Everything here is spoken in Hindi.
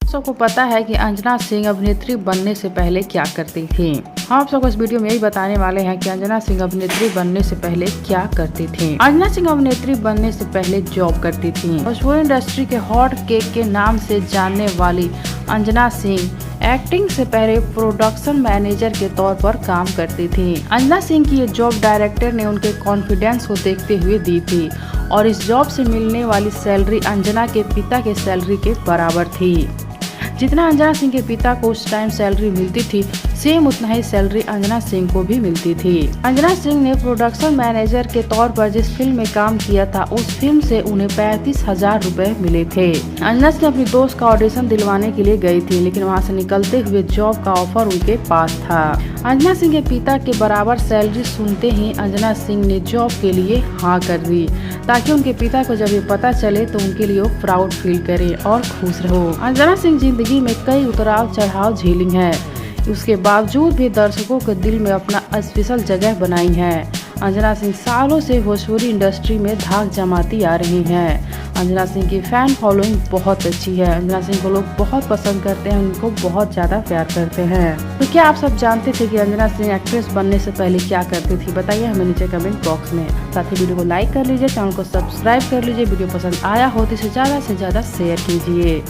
सबको पता है कि अंजना सिंह अभिनेत्री बनने से पहले क्या करती थी। हम आप सबको इस वीडियो में यही बताने वाले हैं कि अंजना सिंह अभिनेत्री बनने से पहले क्या करती थी। अंजना सिंह अभिनेत्री बनने से पहले जॉब करती थी। भोजपुरी इंडस्ट्री के हॉट केक के नाम से जानने वाली अंजना सिंह एक्टिंग से पहले प्रोडक्शन मैनेजर के तौर पर काम करती थी। अंजना सिंह की ये जॉब डायरेक्टर ने उनके कॉन्फिडेंस को देखते हुए दी थी और इस जॉब से मिलने वाली सैलरी अंजना के पिता के सैलरी के बराबर थी। जितना अंजना सिंह के पिता को उस टाइम सैलरी मिलती थी, सेम उतना ही सैलरी अंजना सिंह को भी मिलती थी। अंजना सिंह ने प्रोडक्शन मैनेजर के तौर पर जिस फिल्म में काम किया था, उस फिल्म से उन्हें 35,000 रुपए मिले थे। अंजना सिंह अपनी दोस्त का ऑडिशन दिलवाने के लिए गई थी, लेकिन वहां से निकलते हुए जॉब का ऑफर उनके पास था। अंजना सिंह के पिता के बराबर सैलरी सुनते ही अंजना सिंह ने जॉब के लिए हाँ कर दी, ताकि उनके पिता को जब ये पता चले तो उनके लिए वो प्राउड फील करे और खुश रहो। अंजना सिंह जिंदगी में कई उतराव चढ़ाव झेली है, उसके बावजूद भी दर्शकों के दिल में अपना स्पेशल जगह बनाई है। अंजना सिंह सालों से भोजपुरी इंडस्ट्री में धाक जमाती आ रही हैं। अंजना सिंह की फैन फॉलोइंग बहुत अच्छी है। अंजना सिंह को लोग बहुत पसंद करते हैं, उनको बहुत ज़्यादा प्यार करते हैं। तो क्या आप सब जानते थे कि अंजना सिंह एक्ट्रेस बनने से पहले क्या करती थी? बताइए हमें नीचे कमेंट बॉक्स में। साथ ही वीडियो को लाइक कर लीजिए, चैनल को सब्सक्राइब कर लीजिए। वीडियो पसंद आया हो तो इसे ज़्यादा से ज़्यादा शेयर कीजिए।